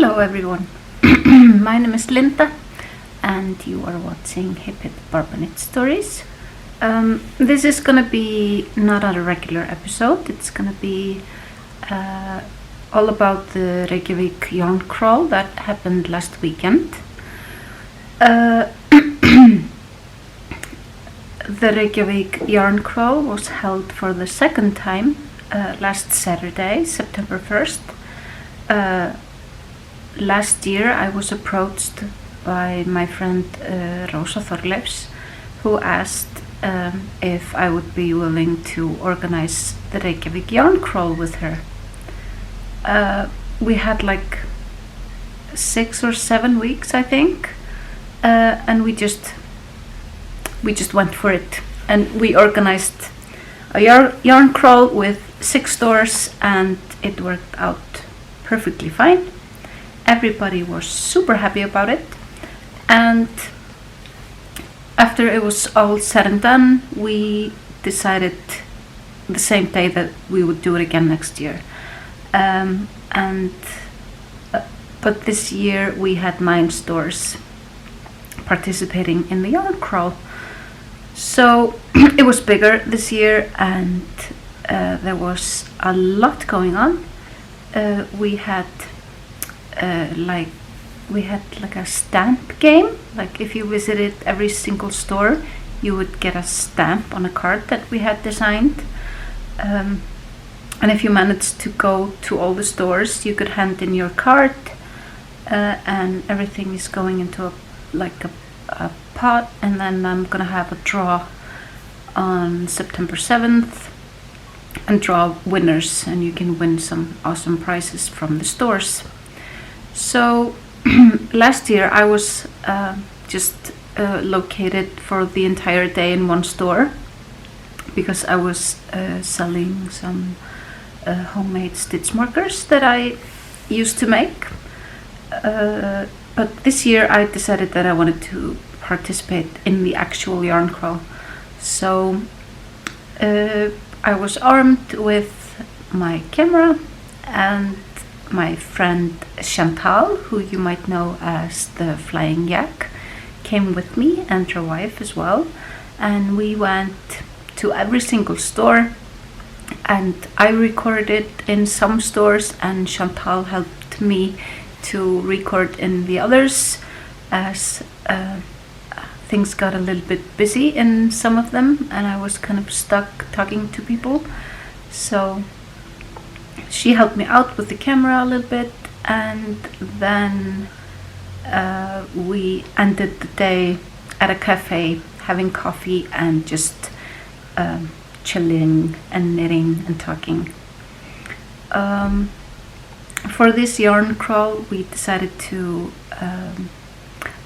Hello everyone, my name is Linda and you are watching HipHipBarbaKnitStories. This is gonna be not a regular episode, it's gonna be all about the Reykjavík Yarn Crawl that happened last weekend. The Reykjavík Yarn Crawl was held for the second time last Saturday, September 1st. Last year I was approached by my friend Rósa Þorleifs, who asked if I would be willing to organize the Reykjavík Yarn Crawl with her. We had like 6 or 7 weeks, I think, and we just went for it, and we organized a yarn crawl with 6 stores, and it worked out perfectly fine. Everybody was super happy about it, and after it was all said and done, we decided the same day that we would do it again next year. But this year we had 9 stores participating in the yarn crawl, so it was bigger this year, and there was a lot going on. We had like a stamp game. Like if you visited every single store, you would get a stamp on a card that we had designed. And if you managed to go to all the stores, you could hand in your card, and everything is going into a pot, and then I'm gonna have a draw on September 7th and draw winners, and you can win some awesome prizes from the stores. So last year I was just located for the entire day in one store because I was selling some homemade stitch markers that I used to make. But this year I decided that I wanted to participate in the actual yarn crawl. So I was armed with my camera, and my friend Chantal, who you might know as the Flying Yak, came with me, and her wife as well, and we went to every single store, and I recorded in some stores and Chantal helped me to record in the others, as things got a little bit busy in some of them and I was kind of stuck talking to people. So she helped me out with the camera a little bit, and then we ended the day at a cafe having coffee and just chilling and knitting and talking. For this yarn crawl we decided to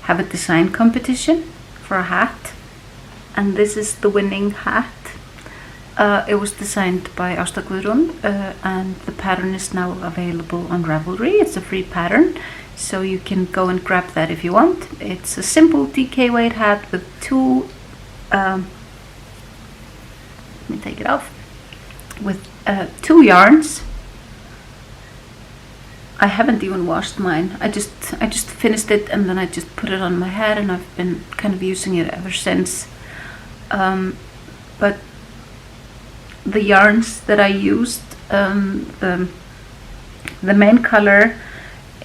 have a design competition for a hat, and this is the winning hat. It was designed by Ásta Guðrún, and the pattern is now available on Ravelry. It's a free pattern, so you can go and grab that if you want. It's a simple DK weight hat with 2 let me take it off, with 2 yarns. I haven't even washed mine. I just finished it, and then I just put it on my head, and I've been kind of using it ever since. But the yarns that I used, the main color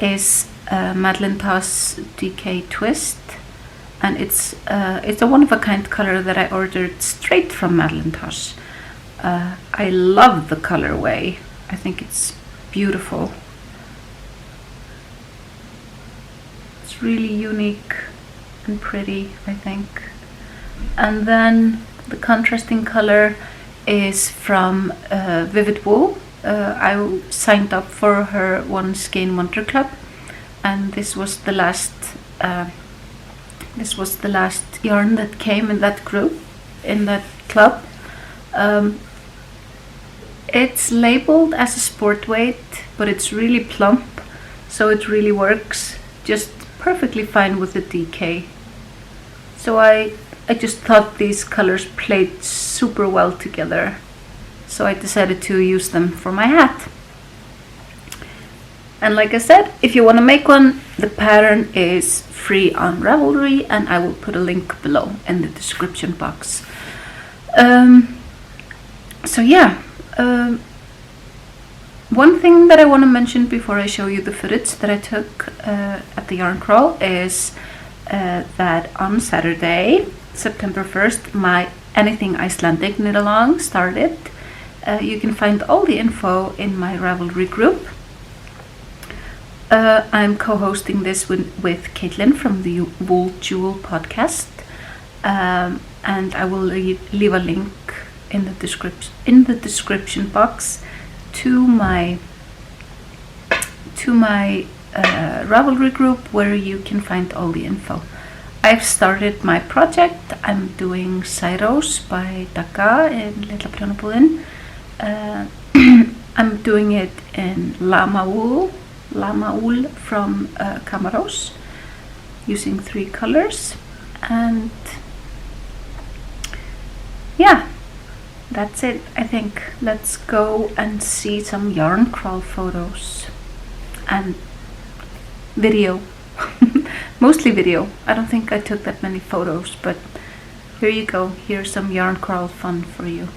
is Madeline Toss DK Twist, and it's a one-of-a-kind color that I ordered straight from Madeline Toss. I love the colorway. I think it's beautiful. It's really unique and pretty, I think. And then the contrasting color is from Vivid Wool. I signed up for her One Skein Wonder Club, and this was the last yarn that came in that group, in that club. It's labeled as a sport weight, but it's really plump, so it really works just perfectly fine with the DK. So I just thought these colors played super well together, so I decided to use them for my hat. And like I said, if you want to make one, the pattern is free on Ravelry, and I will put a link below in the description box. So yeah, one thing that I want to mention before I show you the footage that I took at the Yarn Crawl is that on Saturday, September 1st, my Anything Icelandic knit along started. You can find all the info in my Ravelry group. I'm co-hosting this with Caitlin from the Wool Jewel podcast, and I will leave a link in the description box to my Ravelry group, where you can find all the info. I've started my project. I'm doing Cyros by Daka in Litla Prjónabúðin. I'm doing it in llama wool from Camaros, using 3 colors, and yeah, that's it, I think. Let's go and see some yarn crawl photos and video. Mostly video. I don't think I took that many photos, but here you go. Here's some yarn crawl fun for you.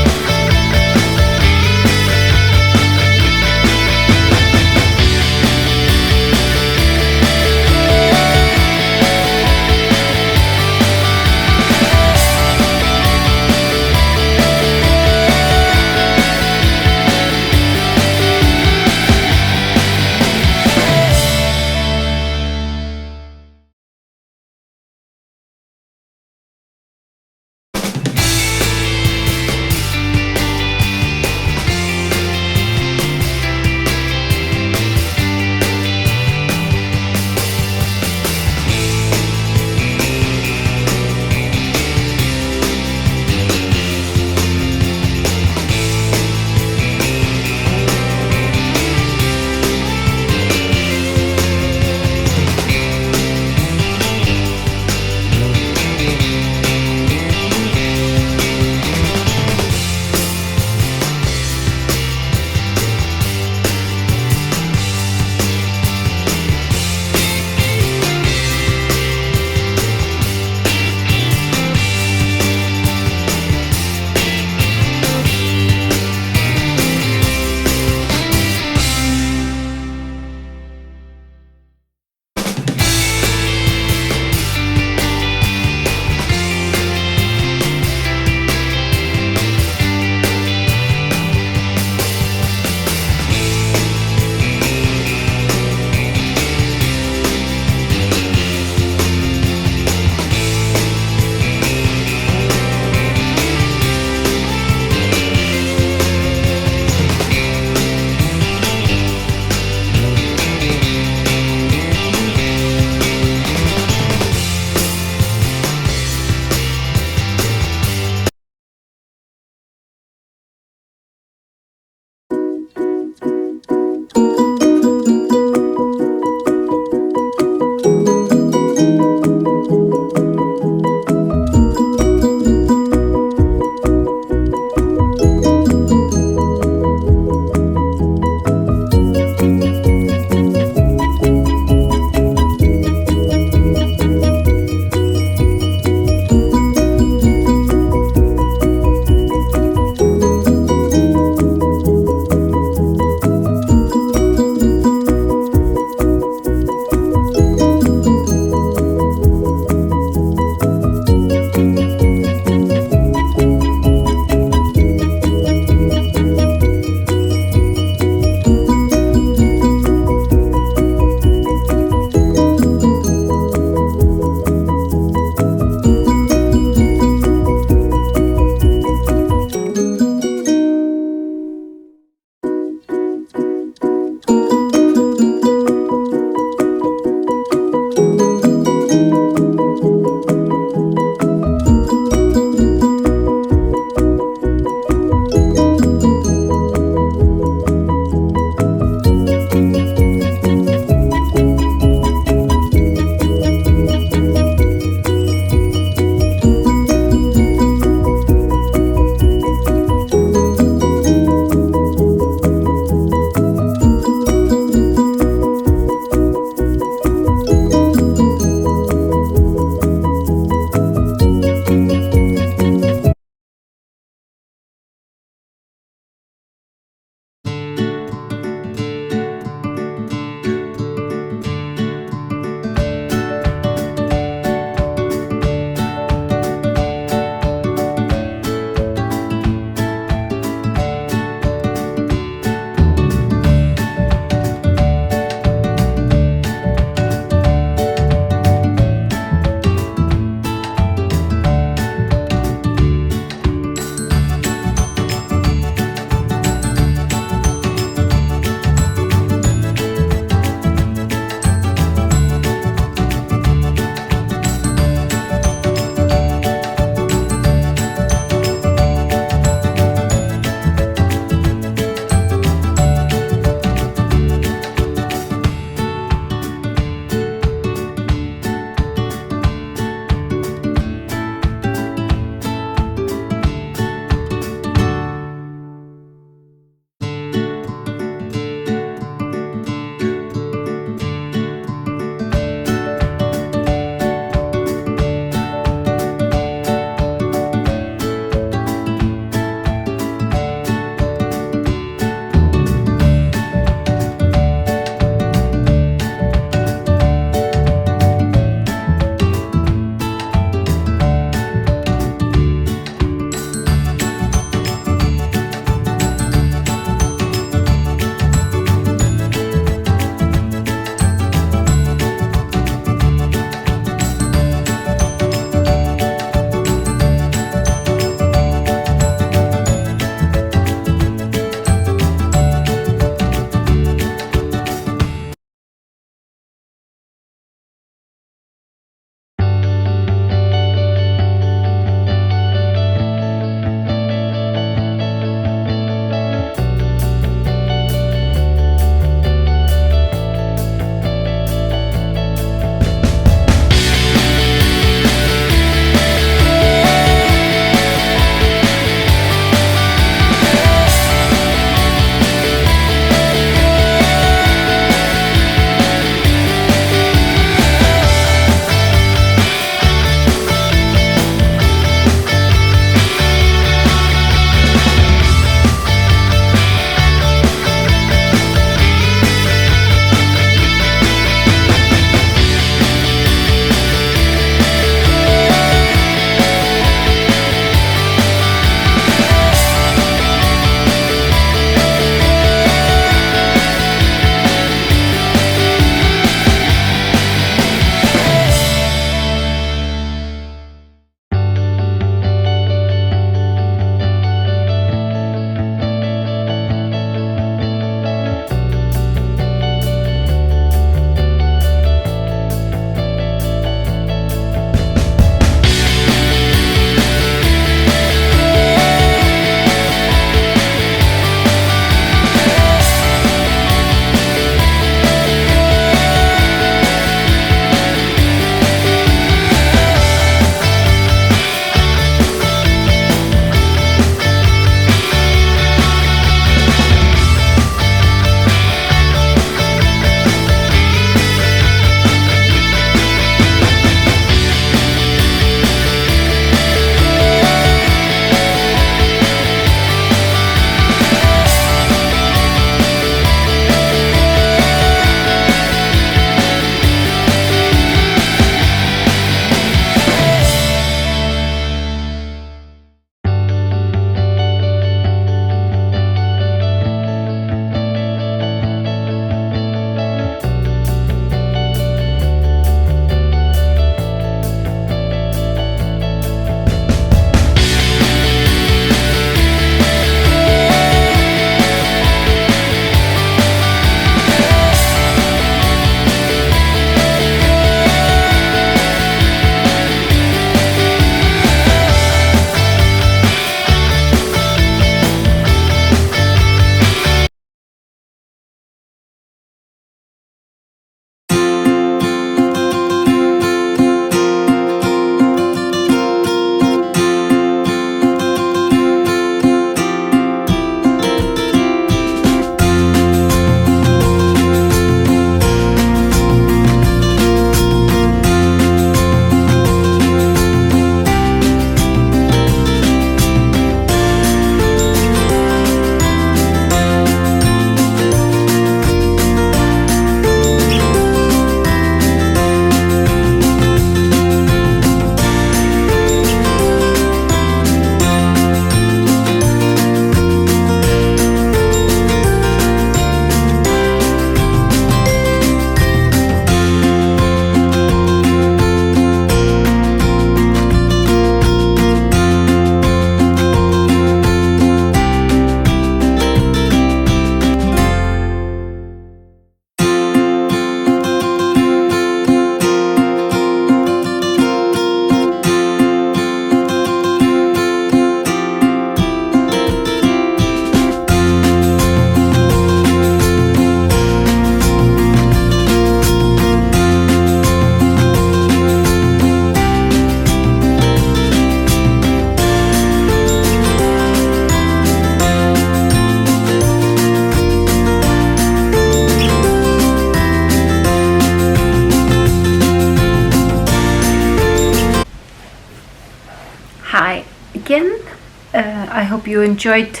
I hope you enjoyed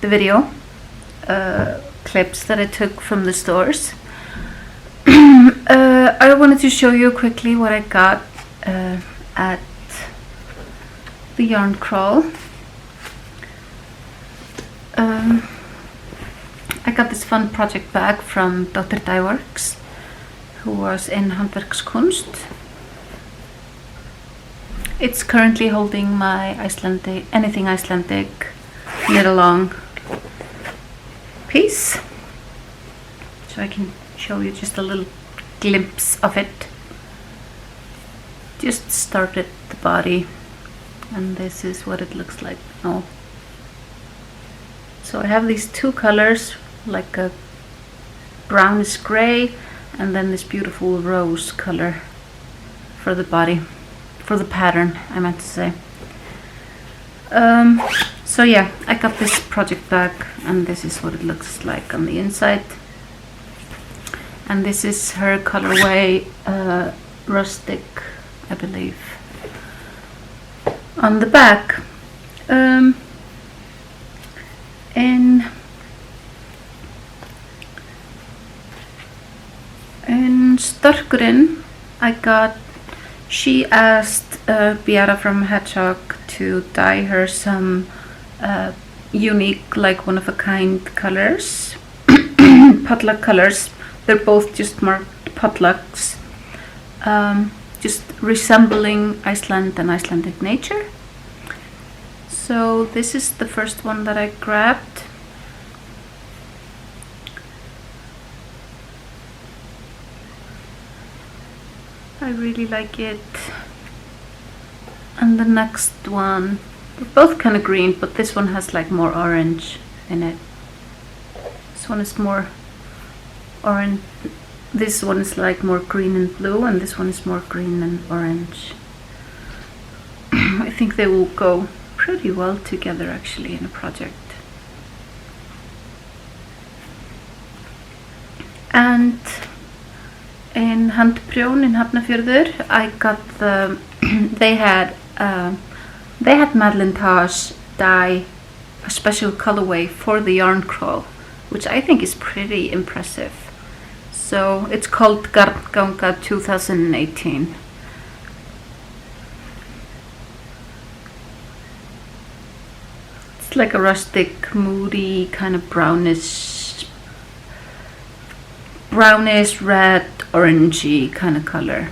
the video clips that I took from the stores. I wanted to show you quickly what I got at the Yarn Crawl. I got this fun project bag from Dr. Daiworks, who was in Handverkskúnst. It's currently holding my anything Icelandic knit-along piece, so I can show you just a little glimpse of it. Just started the body, and this is what it looks like now. So I have these two colors, like a brownish gray and then this beautiful rose color for the body, for the pattern, I meant to say. So yeah, I got this project bag, and this is what it looks like on the inside. And this is her colorway, rustic, I believe. On the back, in Storkurinn, she asked Beata from Hedgehog to dye her some unique, like one-of-a-kind colors, potluck colors. They're both just marked potlucks, just resembling Iceland and Icelandic nature. So this is the first one that I grabbed. I really like it. And the next one, they're both kind of green, but this one has like more orange in it. This one is more orange. This one is like more green and blue, and this one is more green and orange. I think they will go pretty well together actually in a project. And in Handprjón in Hafnarfjörður, I got the they had Madeline Taj dye a special colorway for the Yarn Crawl, which I think is pretty impressive. So it's called Garnbúð 2018. It's like a rustic, moody, kind of brownish red, orangey kind of color.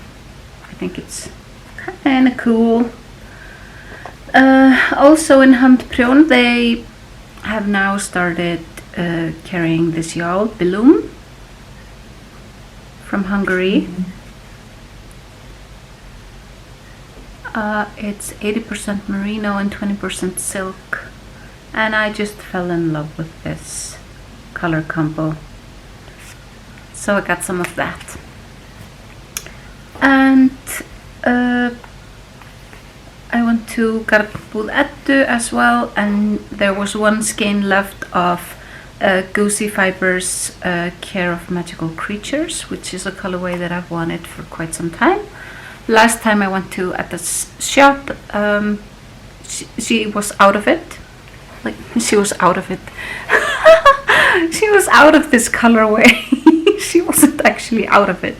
I think it's kind of cool. Also in Handprjón, they have now started carrying this yawl, Bilum, from Hungary. It's 80% merino and 20% silk, and I just fell in love with this color combo, so I got some of that. And I went to Garnbúð Eddu as well, and there was one skein left of Goosey Fibers Care of Magical Creatures, which is a colorway that I've wanted for quite some time. Last time I went to Eddu's shop, she was out of it. She was out of it. She was out of this colorway. She wasn't actually out of it.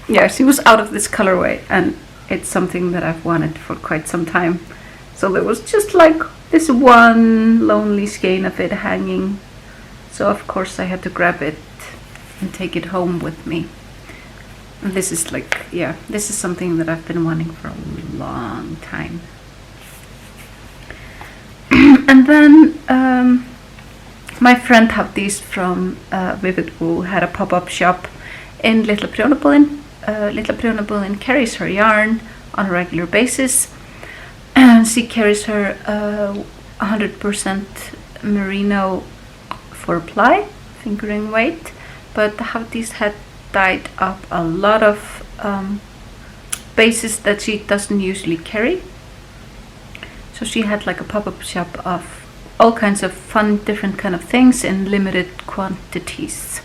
Yeah, she was out of this colorway, and it's something that I've wanted for quite some time. So there was just like this one lonely skein of it hanging. So of course I had to grab it and take it home with me. And this is like, yeah, this is something that I've been wanting for a long time. And then my friend Hafdís from Vivid Wool had a pop-up shop in Litla Prjónabúðin. Litla Prjónabúðin carries her yarn on a regular basis, and she carries her 100% merino for ply, fingering weight, but Hafdís had dyed up a lot of bases that she doesn't usually carry. So she had like a pop-up shop of all kinds of fun, different kind of things in limited quantities.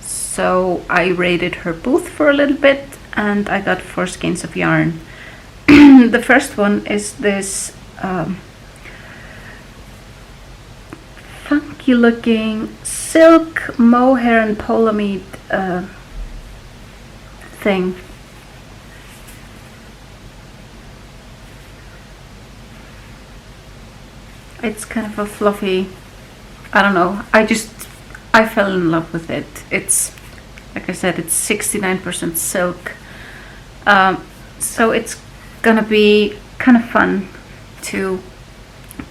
So I raided her booth for a little bit, and I got 4 skeins of yarn. The first one is this funky looking silk mohair and polyamide thing. It's kind of a fluffy, I don't know, I fell in love with it. It's, like I said, it's 69% silk. So it's gonna be kind of fun to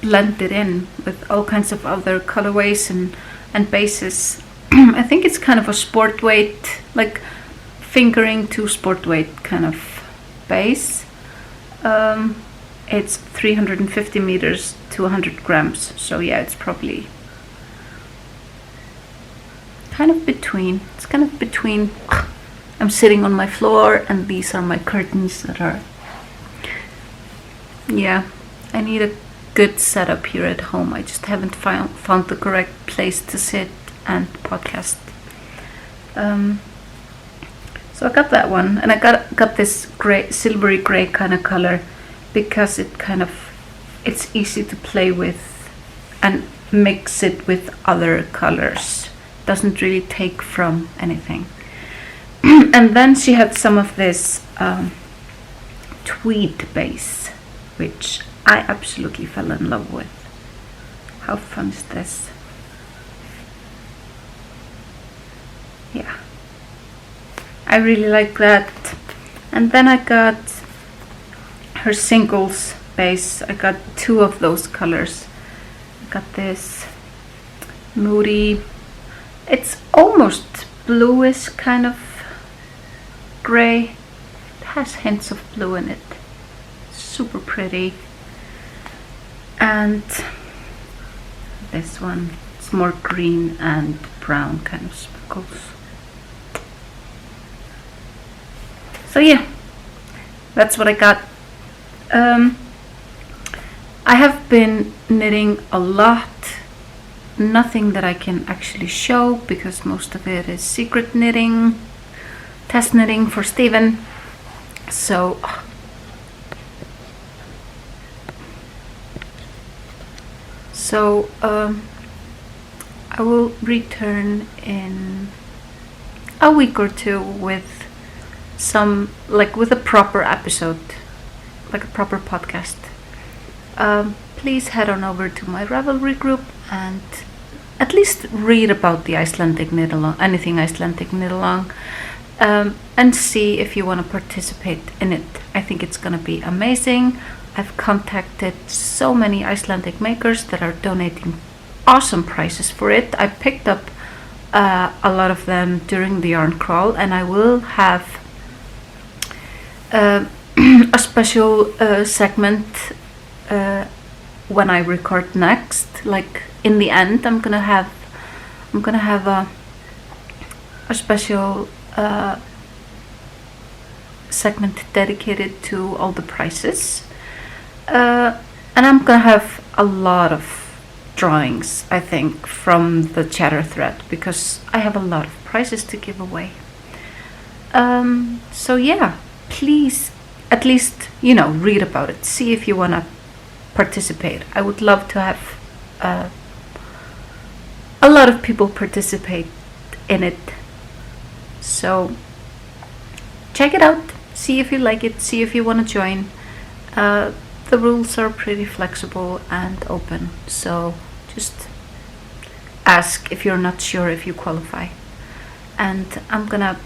blend it in with all kinds of other colorways and bases. I think it's kind of a sport weight, like fingering to sport weight kind of base. It's 350 meters to 100 grams, so yeah, it's probably kind of between. It's kind of between. I'm sitting on my floor and these are my curtains that are, yeah, I need a good setup here at home. I just haven't found the correct place to sit and podcast. So I got that one, and I got this gray, silvery gray kind of color because it's easy to play with and mix it with other colors. Doesn't really take from anything. And then she had some of this tweed base, which I absolutely fell in love with. How fun is this? Yeah, I really like that. And then I got her singles base. I got two of those colors. I got this moody, it's almost bluish kind of gray. It has hints of blue in it. Super pretty. And this one, it's more green and brown kind of sprinkles. So yeah, that's what I got. I have been knitting a lot. Nothing that I can actually show because most of it is secret knitting, test knitting for Steven. So I will return in a week or two with some, like with a proper episode, like a proper podcast. Please head on over to my Ravelry group and at least read about the Icelandic knit along, anything Icelandic knit along, and see if you want to participate in it. I think it's gonna be amazing. I've contacted so many Icelandic makers that are donating awesome prices for it. I picked up a lot of them during the yarn crawl, and I will have a special segment when I record next. Like in the end, I'm gonna have a special segment dedicated to all the prices, and I'm gonna have a lot of drawings, I think, from the chatter thread because I have a lot of prizes to give away. So yeah, please at least, read about it, see if you want to participate. I would love to have a lot of people participate in it. So check it out, see if you like it, see if you want to join. The rules are pretty flexible and open, so just ask if you're not sure if you qualify. And I'm gonna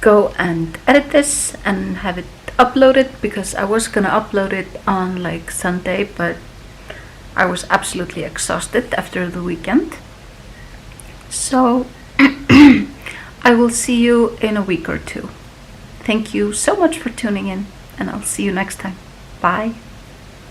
go and edit this and have it uploaded because I was gonna upload it on like Sunday, but I was absolutely exhausted after the weekend. So I will see you in a week or two. Thank you so much for tuning in, and I'll see you next time. Bye.